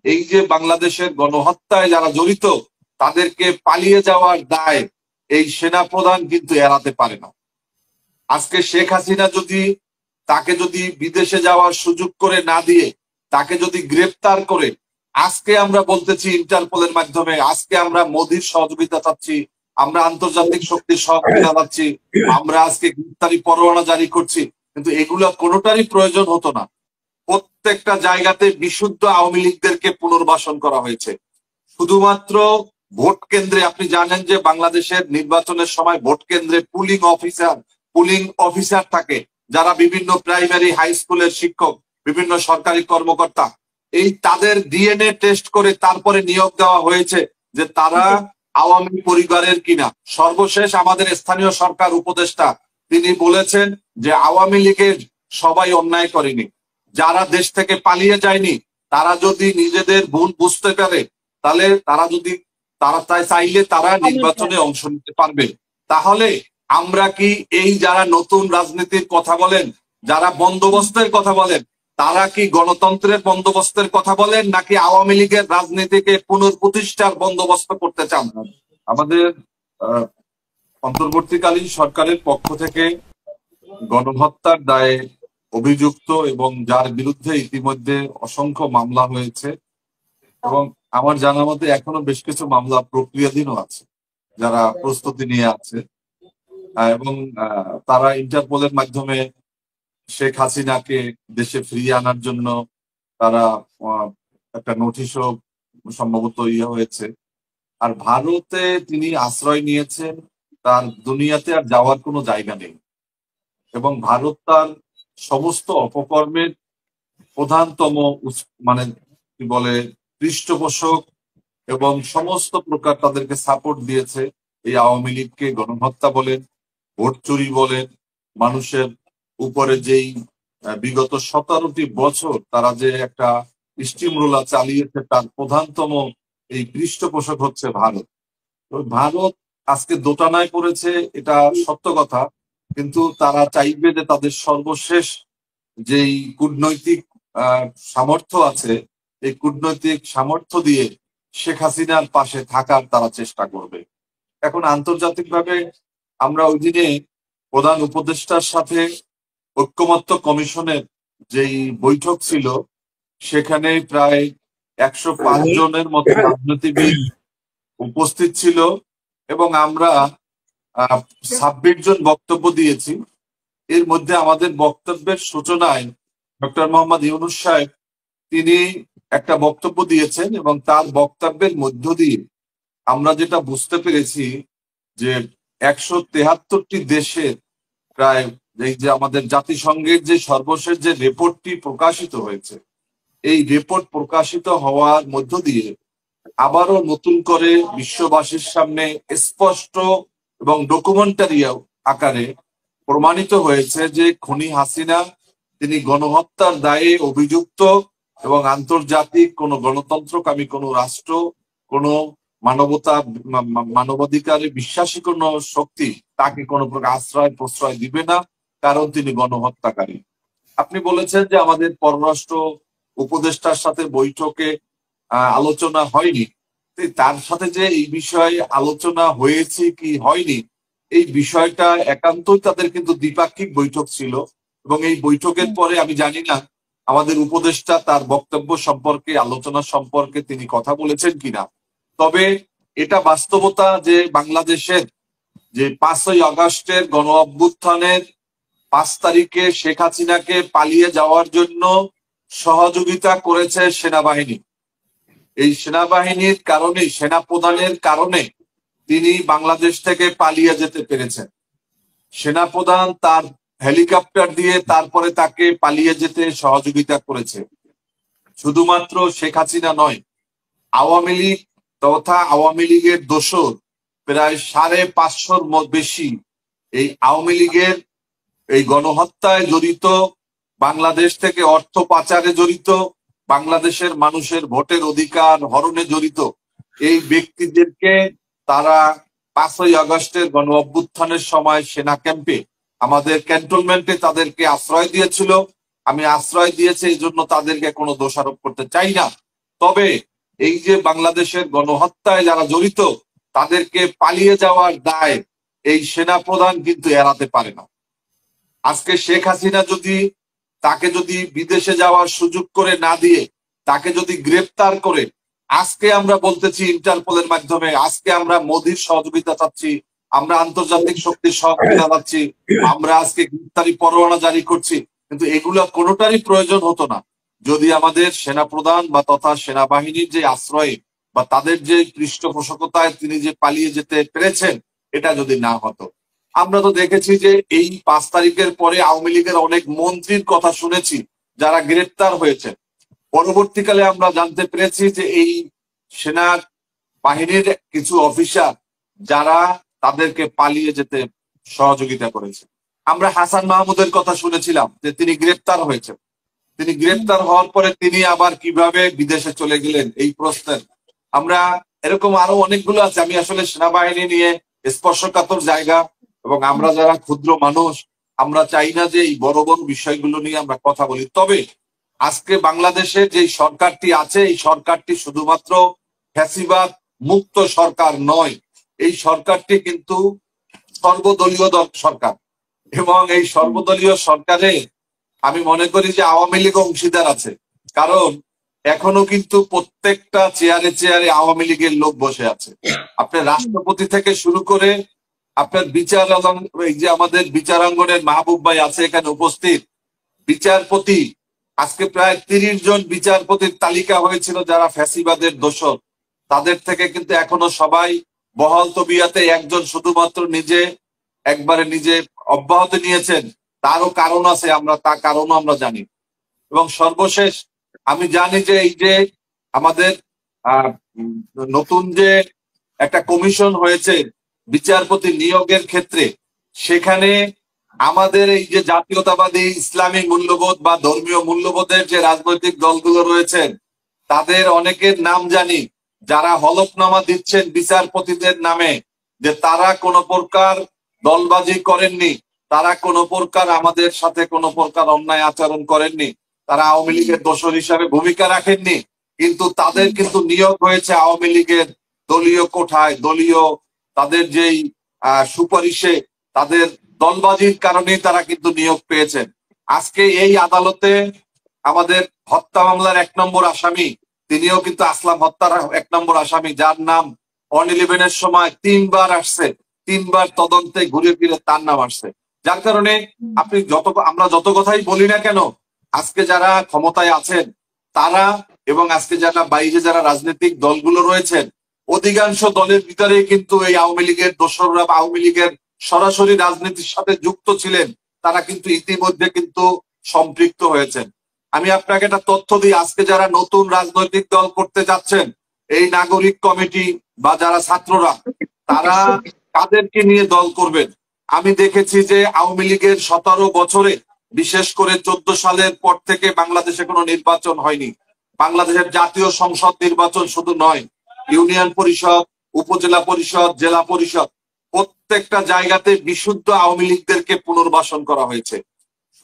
এই যে বাংলাদেশের গণহত্যায় যারা জড়িত তাদেরকে পালিয়ে যাওয়ার দায় এই সেনা প্রধান কিন্তু এড়াতে পারে না। আজকে শেখ হাসিনা তাকে যদি বিদেশে যাওয়ার সুযোগ করে না দিয়ে তাকে যদি গ্রেফতার করে, আজকে আমরা বলতেছি ইন্টারপোলের মাধ্যমে, আজকে আমরা মোদির সহযোগিতা চাচ্ছি, আমরা আন্তর্জাতিক শক্তির সহযোগিতা চাচ্ছি, আমরা আজকে গ্রেফতারি পরোয়ানা জারি করছি, কিন্তু এগুলো কোনোটারই প্রয়োজন হতো না। প্রত্যেকটা জায়গাতে বিশুদ্ধ আওয়ামী লীগদেরকে পুনর্বাসন করা হয়েছে। শুধুমাত্র ভোট কেন্দ্রে, আপনি জানেন যে বাংলাদেশের নির্বাচনের সময় ভোট কেন্দ্রে পুলিং অফিসার থাকে, যারা বিভিন্ন প্রাইমারি হাই স্কুলের শিক্ষক, বিভিন্ন সরকারি কর্মকর্তা, এই তাদের ডিএনএ টেস্ট করে তারপরে নিয়োগ দেওয়া হয়েছে যে তারা আওয়ামী পরিবারের কিনা। সর্বশেষ আমাদের স্থানীয় সরকার উপদেষ্টা তিনি বলেছেন যে আওয়ামী লীগের সবাই অন্যায় করেনি, যারা দেশ থেকে পালিয়ে যায়নি তারা যদি নিজেদের ভুল বুঝতে পারে তাহলে তারা চাইলে তারা নির্বাচনে অংশ নিতে পারবে। তাহলে আমরা কি এই যারা নতুন রাজনীতির কথা বলেন, যারা বন্দোবস্তের কথা বলেন, তারা কি গণতন্ত্রের বন্দোবস্তের কথা বলেন নাকি আওয়ামী লীগের রাজনীতিকে পুনঃপ্রতিষ্ঠার বন্দোবস্ত করতে চান? আমাদের অন্তর্বর্তীকালীন সরকারের পক্ষ থেকে গণহত্যার দায়ে অভিযুক্ত এবং যার বিরুদ্ধে ইতিমধ্যে অসংখ্য মামলা হয়েছে এবং আমার জানা মতে এখনো বেশ কিছু মামলা প্রক্রিয়াধীনও আছে, যারা প্রস্তুতি নিয়ে আছে, এবং তারা ইন্টারপোলের মাধ্যমে শেখ হাসিনাকে দেশে ফিরিয়ে আনার জন্য তারা একটা নোটিশও সম্ভবত হয়েছে। আর ভারতে তিনি আশ্রয় নিয়েছেন, তার দুনিয়াতে আর যাওয়ার কোনো জায়গা নেই এবং ভারত তার সমস্ত অপকর্মের প্রধানতম মানে কি বলে পৃষ্ঠপোষক এবং সমস্ত প্রকার তাদেরকে সাপোর্ট দিয়েছে এই আওয়ামী লীগকে। গণহত্যা বলেন, ভোট চুরি বলেন, মানুষের উপরে যেই বিগত 17টি বছর তারা যে একটা স্টিম রোলার চালিয়েছে তার প্রধানতম এই পৃষ্ঠপোষক হচ্ছে ভারত। তো ভারত আজকে দোটানায় পড়েছে, এটা সত্য কথা, কিন্তু তারা চাইবে যে তাদের সর্বশেষ যেই কূটনৈতিক সামর্থ্য আছে এই কূটনৈতিক সামর্থ্য দিয়ে শেখ হাসিনার পাশে থাকার তারা চেষ্টা করবে। এখন আন্তর্জাতিকভাবে আমরা ওই দিনে প্রধান উপদেষ্টার সাথে ঐক্যমত্য কমিশনের যেই বৈঠক ছিল সেখানে প্রায় 105 জনের মতো রাজনীতিবিদ উপস্থিত ছিল এবং আমরা 26 জন বক্তব্য দিয়েছি। এর মধ্যে আমাদের বক্তব্যের সূচনায় ডক্টর মোহাম্মদ ইউনূস সাহেব তিনি একটা বক্তব্য দিয়েছেন এবং তার বক্তব্যের মধ্য দিয়ে আমরা যেটা বুঝতে পেরেছি যে 173টি দেশের প্রায় এই যে আমাদের জাতিসংঘের যে সর্বশেষ যে রিপোর্টটি প্রকাশিত হয়েছে, এই রিপোর্ট প্রকাশিত হওয়ার মধ্য দিয়ে আবারও নতুন করে বিশ্ববাসীর সামনে স্পষ্ট এবং ডকুমেন্টারি আকারে প্রমাণিত হয়েছে যে খুনি হাসিনা তিনি গণহত্যার দায়ে অভিযুক্ত এবং আন্তর্জাতিক কোন গণতন্ত্রকামী কোন রাষ্ট্র, কোন মানবাধিকারে বিশ্বাসী কোন শক্তি তাকে কোনো প্রকার আশ্রয় প্রশ্রয় দিবে না, কারণ তিনি গণহত্যাকারী। আপনি বলেছেন যে আমাদের পররাষ্ট্র উপদেষ্টার সাথে বৈঠকে আলোচনা হয়নি, তার সাথে যে এই বিষয়ে আলোচনা হয়েছে কি হয়নি এই বিষয়টা একান্তই তাদের কিন্তু দ্বিপাক্ষিক বৈঠক ছিল এবং এই বৈঠকের পরে আমি জানি না আমাদের উপদেষ্টা তার বক্তব্য সম্পর্কে আলোচনা সম্পর্কে তিনি কথা বলেছেন কিনা। তবে এটা বাস্তবতা যে বাংলাদেশের যে 5ই আগস্টের গণ অভ্যুত্থানের 5 তারিখে শেখ হাসিনাকে পালিয়ে যাওয়ার জন্য সহযোগিতা করেছে সেনাবাহিনী। এই সেনাবাহিনীর কারণে, সেনা প্রধানের কারণে তিনি বাংলাদেশ থেকে পালিয়ে যেতে পেরেছেন। সেনাপ্রধান তার হেলিকপ্টার দিয়ে তারপরে তাকে পালিয়ে যেতে সহযোগিতা করেছে। শুধুমাত্র শেখ হাসিনা নয়, আওয়ামী লীগ তথা আওয়ামী লীগের দোসর প্রায় 550-র বেশি এই আওয়ামী লীগের এই গণহত্যায় জড়িত, বাংলাদেশ থেকে অর্থ পাচারে জড়িত, বাংলাদেশের মানুষের ভোটের অধিকার হরণে জড়িত এই ব্যক্তিদেরকে তারা 5ই আগস্টের গণ অভ্যুত্থানের সময় সেনা ক্যাম্পে আমাদের ক্যান্টনমেন্টে তাদেরকে আশ্রয় দিয়েছিল। আমি আশ্রয় দিয়েছি এই জন্য তাদেরকে কোনো দোষারোপ করতে চাই না, তবে এই যে বাংলাদেশের গণহত্যায় যারা জড়িত তাদেরকে পালিয়ে যাওয়ার দায় এই সেনাপ্রধান কিন্তু এড়াতে পারে না। আজকে শেখ হাসিনা তাকে যদি বিদেশে যাওয়ার সুযোগ করে না দিয়ে তাকে যদি গ্রেপ্তার করে, আজকে আমরা বলতেছি ইন্টারপোলের মাধ্যমে, আজকে আমরা মোদির সহযোগিতা চাচ্ছি, আমরা আন্তর্জাতিক শক্তির সহযোগিতা চাচ্ছি, আমরা আজকে গ্রেপ্তারি পরোয়ানা জারি করছি, কিন্তু এগুলা কোনোটারই প্রয়োজন হতো না যদি আমাদের সেনাপ্রধান বা তথা সেনাবাহিনীর যে আশ্রয়ে বা তাদের যে পৃষ্ঠপোষকতায় তিনি যে পালিয়ে যেতে পেরেছেন এটা যদি না হতো। আমরা তো দেখেছি যে এই 5 তারিখের পরে আওয়ামী লীগের অনেক মন্ত্রীর কথা শুনেছি যারা গ্রেপ্তার হয়েছে। পরবর্তীকালে আমরা জানতে পেরেছি যে এই সেনা বাহিনীর কিছু অফিসার যারা তাদেরকে পালিয়ে যেতে সহযোগিতা করেছে। আমরা হাসান মাহমুদের কথা শুনেছিলাম যে তিনি গ্রেপ্তার হয়েছেন, তিনি গ্রেপ্তার হওয়ার পরে তিনি আবার কিভাবে বিদেশে চলে গেলেন এই প্রশ্নের আমরা এরকম আরো অনেকগুলো আছে। আমি আসলে সেনাবাহিনী নিয়ে স্পর্শকাতর জায়গা এবং আমরা যারা ক্ষুদ্র মানুষ আমরা চাই না যে এই বড় বড় বিষয়গুলো নিয়ে আমরা কথা বলি। তবে আজকে বাংলাদেশে যে সরকারটি আছে এই সরকারটি শুধুমাত্র ফ্যাসিবাদ মুক্ত সরকার নয়, এই সরকারটি কিন্তু সর্বদলীয় সরকার এবং এই সর্বদলীয় সরকারে আমি মনে করি যে আওয়ামী লীগ অংশীদার আছে। কারণ এখনো কিন্তু প্রত্যেকটা চেয়ারে চেয়ারে আওয়ামী লীগের লোক বসে আছে। আপনার রাষ্ট্রপতি থেকে শুরু করে আপনার এই যে আমাদের বিচারাঙ্গনের মাহবুব ভাই আছে এখানে উপস্থিত, বিচারপতি আজকে প্রায় 30 জন বিচারপতির তালিকা হয়েছিল যারা ফ্যাসিবাদের দোষর, তাদের থেকে কিন্তু এখনো সবাই বহাল তবিয়াতে, একজন শুধুমাত্র নিজে অব্যাহতি নিয়েছেন। তারও কারণ আছে, তার কারণও আমরা জানি। এবং সর্বশেষ আমি জানি যে এই যে আমাদের নতুন যে একটা কমিশন হয়েছে বিচারপতি নিয়োগের ক্ষেত্রে, সেখানে আমাদের এই যে জাতীয়তাবাদী ইসলামী মূল্যবোধ বা ধর্মীয় মূল্যবোধের যে রাজনৈতিক দলগুলো রয়েছেন তাদের অনেকের নাম জানি যারা হলফনামা দিচ্ছেন বিচারপতিদের নামে যে তারা কোনো প্রকার দলবাজি করেননি, তারা কোনো প্রকার আমাদের সাথে কোনো প্রকার অন্যায় আচরণ করেননি, তারা আওয়ামী লীগের দোসর হিসাবে ভূমিকা রাখেননি, কিন্তু তাদের কিন্তু নিয়োগ হয়েছে আওয়ামী লীগের দলীয় কোঠায়, দলীয় তাদের যেই সুপারিশে, তাদের দলবাজির কারণেই তারা কিন্তু নিয়োগ পেয়েছেন। আজকে এই আদালতে আমাদের হত্যা মামলার 1 নম্বর আসামি, তিনিও কিন্তু আসলাম হত্যার 1 নম্বর আসামি, যার নাম 111-এর সময় 3 বার আসছে, 3 বার তদন্তে ঘুরে ফিরে তার নাম আসছে। যার কারণে আমরা যত কথাই বলি না কেন, আজকে যারা ক্ষমতায় আছেন তারা এবং আজকে যারা রাজনৈতিক দলগুলো রয়েছেন, অধিকাংশ দলের ভিতরে কিন্তু এই আওয়ামী লীগের দোসররা বা আওয়ামী লীগের সরাসরি রাজনীতির সাথে যুক্ত ছিলেন, তারা কিন্তু ইতিমধ্যে কিন্তু সম্পৃক্ত হয়েছেন। আমি আপনাকে একটা তথ্য দিই, আজকে যারা নতুন রাজনৈতিক দল করতে যাচ্ছেন, এই নাগরিক কমিটি বা যারা ছাত্ররা, তারা কাদেরকে নিয়ে দল করবেন? আমি দেখেছি যে আওয়ামী লীগের 17 বছরে, বিশেষ করে 14 সালের পর থেকে বাংলাদেশে কোনো নির্বাচন হয়নি। বাংলাদেশের জাতীয় সংসদ নির্বাচন শুধু নয়, ইউনিয়ন পরিষদ, উপজেলা পরিষদ, জেলা পরিষদ, প্রত্যেকটা জায়গাতে বিশুদ্ধ আওয়ামী লীগদেরকে পুনর্বাসন করা হয়েছে।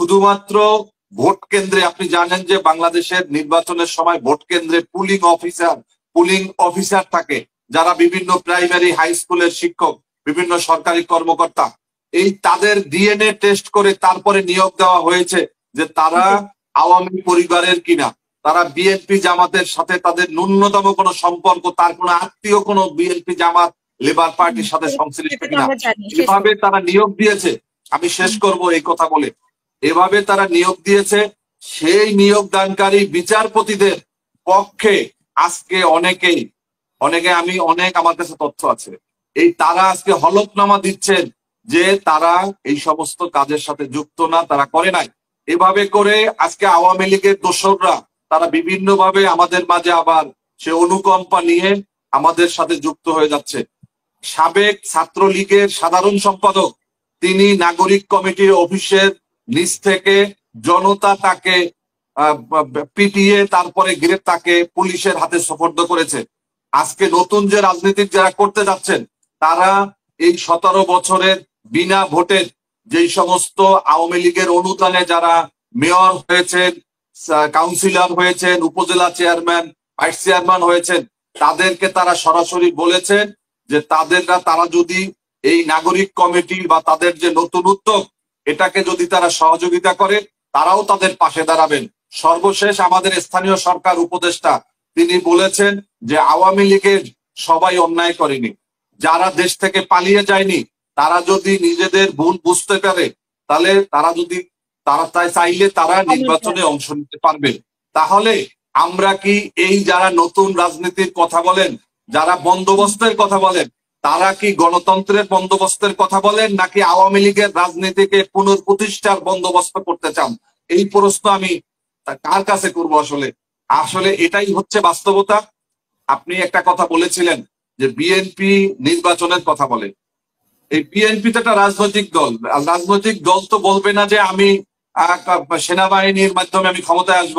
শুধুমাত্র ভোট কেন্দ্রে, আপনি জানেন যে বাংলাদেশের নির্বাচনের সময় ভোট কেন্দ্রে পুলিং অফিসার থাকে যারা বিভিন্ন প্রাইমারি হাই স্কুলের শিক্ষক, বিভিন্ন সরকারি কর্মকর্তা, এই তাদের ডিএনএ টেস্ট করে তারপরে নিয়োগ দেওয়া হয়েছে যে তারা আওয়ামী পরিবারের কিনা, তারা বিএনপি জামাতের সাথে তাদের ন্যূনতম কোনো সম্পর্ক, তার কোনো আত্মীয় কোনো বিএনপি জামাত লেবার পার্টির সাথে সংশ্লিষ্ট কিনা, এভাবে তারা নিয়োগ দিয়েছে। আমি শেষ করব এই কথা বলে, এভাবে তারা নিয়োগ দিয়েছে। সেই নিয়োগদানকারী বিচারপতিদের পক্ষে আজকে আমার কাছে তথ্য আছে, তারা আজকে হলফনামা দিচ্ছেন যে তারা এই সমস্ত কাজের সাথে যুক্ত না, তারা করে নাই। এভাবে করে আজকে আওয়ামী লীগের দোসররা তারা বিভিন্ন ভাবে আমাদের মাঝে আবার সে অনুকম্পা নিয়ে আমাদের সাথে যুক্ত হয়ে যাচ্ছে। সাবেক ছাত্রলীগের সাধারণ সম্পাদক, তিনি নাগরিক কমিটির অফিসের নিচ থেকে জনতা তাকে পিটিয়ে তারপরে তাকে পুলিশের হাতে সোপর্দ করেছে। আজকে নতুন যে রাজনীতিক যারা করতে যাচ্ছেন, তারা এই 17 বছরের বিনা ভোটের যেই সমস্ত আওয়ামী লীগের অনুদানে যারা মেয়র হয়েছেন, কাউন্সিলর হয়েছেন, উপজেলা চেয়ারম্যান, ভাইস চেয়ারম্যান হয়েছেন, তাদেরকে তারা সরাসরি বলেছেন যে তারা যদি এই নাগরিক কমিটি বা তাদের যে নতুন উদ্যোগ, এটাকে যদি তারা সহযোগিতা করে, তারাও তাদের পাশে দাঁড়াবেন। সর্বশেষ আমাদের স্থানীয় সরকার উপদেষ্টা তিনি বলেছেন যে আওয়ামী লীগের সবাই অন্যায় করেনি, যারা দেশ থেকে পালিয়ে যায়নি তারা যদি নিজেদের ভুল বুঝতে পারে, তাহলে তারা চাইলে তারা নির্বাচনে অংশ নিতে পারবে। তাহলে আমরা কি এই যারা নতুন রাজনীতির কথা বলেন, যারা বন্দোবস্তের কথা বলেন, তারা কি গণতন্ত্রের বন্দোবস্তের কথা বলেন নাকি আওয়ামী লীগের রাজনীতিকে পুনঃপ্রতিষ্ঠার বন্দোবস্ত করতে চান? এই প্রশ্ন আমি কার কাছে করব? আসলে আসলে এটাই হচ্ছে বাস্তবতা। আপনি একটা কথা বলেছিলেন যে বিএনপি নির্বাচনের কথা বলে। এই বিএনপি তো একটা রাজনৈতিক দল, রাজনৈতিক দল তো বলবে না যে আমি সেনাবাহিনীর মাধ্যমে আমি ক্ষমতায় আসব,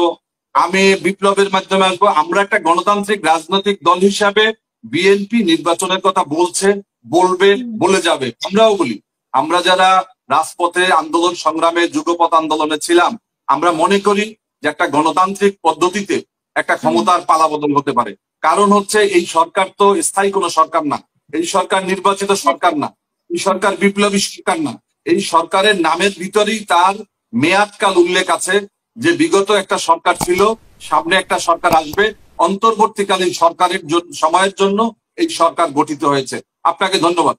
আমি বিপ্লবের মাধ্যমে আসবো। আমরা একটা গণতান্ত্রিক রাজনৈতিক দল হিসাবে বিএনপি নির্বাচনের কথা বলছে, বলবে, বলে যাবে। আমরাও বলি, আমরা যারা রাজপথে আন্দোলন সংগ্রামে যুগপৎ আন্দোলনে ছিলাম, আমরা মনে করি যে একটা গণতান্ত্রিক পদ্ধতিতে একটা ক্ষমতার পালাবদল হতে পারে। কারণ হচ্ছে এই সরকার তো স্থায়ী কোনো সরকার না, এই সরকার নির্বাচিত সরকার না, এই সরকার বিপ্লবী সরকার না। এই সরকারের নামের ভিতরেই তার মেয়াদকাল উল্লেখ আছে, যে বিগত একটা সরকার ছিল, সামনে একটা সরকার আসবে, অন্তর্বর্তীকালীন সরকারের সময়ের জন্য এই সরকার গঠিত হয়েছে। আপনাকে ধন্যবাদ।